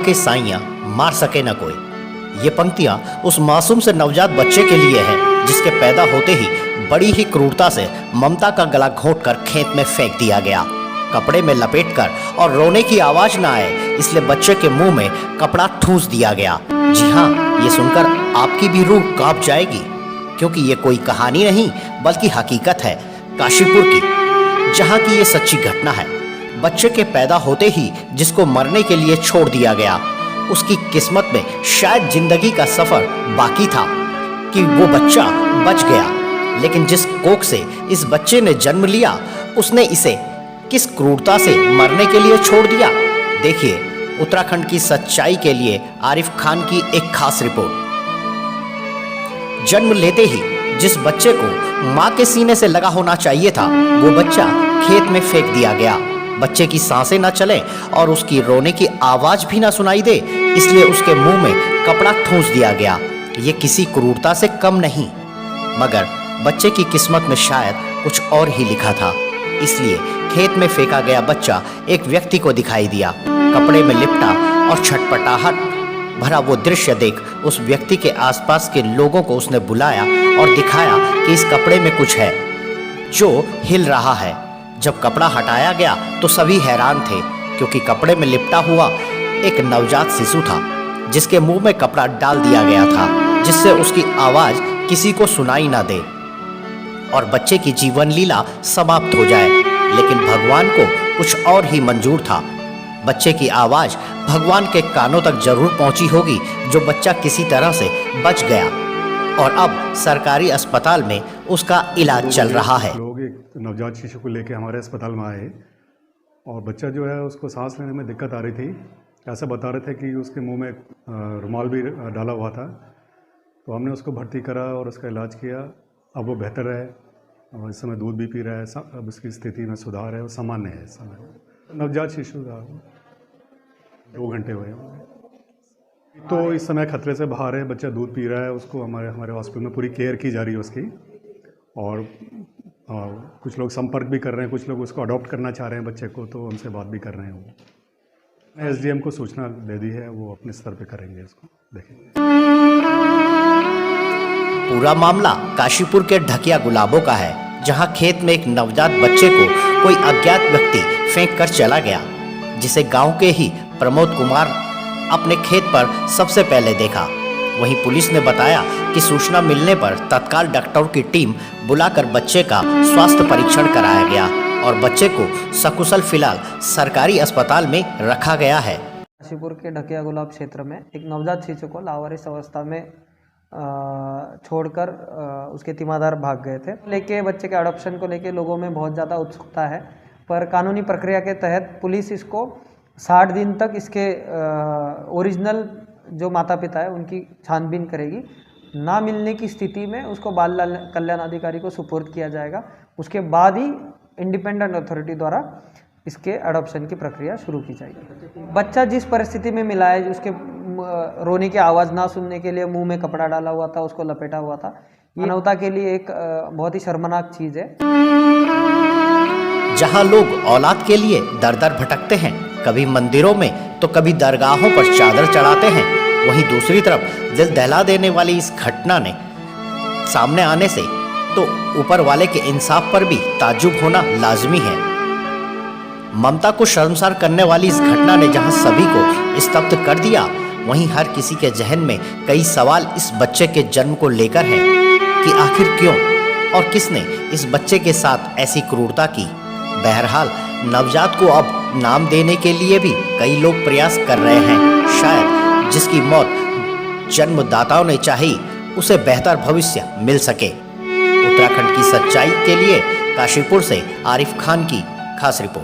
के साइयां मार सके न कोई। ये पंक्तियां उस मासूम से नवजात बच्चे के लिए है जिसके पैदा होते ही बड़ी ही क्रूरता से ममता का गला घोंटकर खेत में फेंक दिया गया, कपड़े में लपेटकर, और रोने की आवाज ना आए इसलिए बच्चे के मुंह में कपड़ा ठूंस दिया गया। जी हाँ, ये सुनकर आपकी भी रूह कांप जाएगी, क्योंकि ये कोई कहानी नहीं बल्कि हकीकत है काशीपुर की, जहाँ की ये सच्ची घटना है। बच्चे के पैदा होते ही जिसको मरने के लिए छोड़ दिया गया, उसकी किस्मत में शायद जिंदगी का सफर बाकी था कि वो बच्चा बच गया, लेकिन जिस कोख से इस बच्चे ने जन्म लिया उसने इसे किस क्रूरता से मरने के लिए छोड़ दिया। देखिए उत्तराखंड की सच्चाई के लिए आरिफ खान की एक खास रिपोर्ट। जन्म लेते ही जिस बच्चे को मां के सीने से लगा होना चाहिए था, वो बच्चा खेत में फेंक दिया गया। बच्चे की सांसें न चले और उसकी रोने की आवाज भी ना सुनाई दे, इसलिए उसके मुंह में कपड़ा ठूंस दिया गया। ये किसी क्रूरता से कम नहीं, मगर बच्चे की किस्मत में शायद कुछ और ही लिखा था। इसलिए खेत में फेंका गया बच्चा एक व्यक्ति को दिखाई दिया, कपड़े में लिपटा, और छटपटाहट भरा वो दृश्य देख उस व्यक्ति के आसपास के लोगों को उसने बुलाया और दिखाया कि इस कपड़े में कुछ है जो हिल रहा है। जब कपड़ा हटाया गया तो सभी हैरान थे, क्योंकि कपड़े में लिपटा हुआ एक नवजात शिशु था जिसके मुंह में कपड़ा डाल दिया गया था, जिससे उसकी आवाज किसी को सुनाई ना दे और बच्चे की जीवन लीला समाप्त हो जाए। लेकिन भगवान को कुछ और ही मंजूर था। बच्चे की आवाज भगवान के कानों तक जरूर पहुंची होगी, जो बच्चा किसी तरह से बच गया और अब सरकारी अस्पताल में उसका इलाज चल रहा है। लोग एक नवजात शिशु को लेकर हमारे अस्पताल में आए और बच्चा जो है उसको सांस लेने में दिक्कत आ रही थी। ऐसा बता रहे थे कि उसके मुंह में रुमाल भी डाला हुआ था, तो हमने उसको भर्ती करा और उसका इलाज किया। अब वो बेहतर है और इस समय दूध भी पी रहा है। अब उसकी स्थिति में सुधार है और सामान्य है इस समय। नवजात शिशु का 2 घंटे हुए तो इस समय खतरे से बाहर है। बच्चा दूध पी रहा है, उसको हमारे हॉस्पिटल में पूरी केयर की जा रही है उसकी, और कुछ लोग संपर्क भी कर रहे हैं, कुछ लोग उसको अडॉप्ट करना चाह रहे हैं बच्चे को, तो उनसे बात भी कर रहे हैं। वो एसडीएम को सूचना दे दी है, वो अपने स्तर पे करेंगे इसको, देखेंगे। पूरा मामला काशीपुर के ढकिया गुलाबों का है, जहां खेत में एक नवजात बच्चे को कोई अज्ञात व्यक्ति फेंक कर चला गया, जिसे गांव के ही प्रमोद कुमार अपने खेत पर सबसे पहले देखा। वहीं पुलिस ने बताया कि सूचना मिलने पर तत्काल डॉक्टरों की टीम बुलाकर बच्चे का स्वास्थ्य परीक्षण कराया गया और बच्चे को सकुशल फिलहाल सरकारी अस्पताल में रखा गया है। काशीपुर के ढकिया गुलाब क्षेत्र में एक नवजात शिशु को लावारिस अवस्था में छोड़कर उसके तीमारदार भाग गए थे। लेके बच्चे के अडॉप्शन को लेके लोगों में बहुत ज़्यादा उत्सुकता है, पर कानूनी प्रक्रिया के तहत पुलिस इसको 60 दिन तक इसके ओरिजिनल जो माता पिता है उनकी छानबीन करेगी। ना मिलने की स्थिति में उसको बाल कल्याण अधिकारी को सुपुर्द किया जाएगा। उसके बाद ही इंडिपेंडेंट अथॉरिटी द्वारा इसके अडॉप्शन की प्रक्रिया शुरू की जाएगी। बच्चा जिस परिस्थिति में मिला है, उसके रोने की आवाज़ ना सुनने के लिए मुंह में कपड़ा डाला हुआ था, उसको लपेटा हुआ था, ये मानवता के लिए एक बहुत ही शर्मनाक चीज़ है। जहां लोग औलाद के लिए दर दर भटकते हैं, कभी मंदिरों में तो कभी दरगाहों पर चादर चढ़ाते हैं, वहीं दूसरी तरफ दिल दहला देने वाली इस घटना ने सामने आने से तो ऊपर वाले के इंसाफ पर भी ताज्जुब होना लाजमी है। ममता को शर्मसार करने वाली इस घटना ने जहां सभी को स्तब्ध कर दिया, वहीं हर किसी के जहन में कई सवाल इस बच्चे के जन्म को लेकर हैं कि आखिर क्यों और किसने इस बच्चे के साथ ऐसी क्रूरता की। बहरहाल नवजात को अब नाम देने के लिए भी कई लोग प्रयास कर रहे हैं। शायद जिसकी मौत जन्मदाताओं ने चाही, उसे बेहतर भविष्य मिल सके। उत्तराखंड की सच्चाई के लिए काशीपुर से आरिफ खान की खास रिपोर्ट।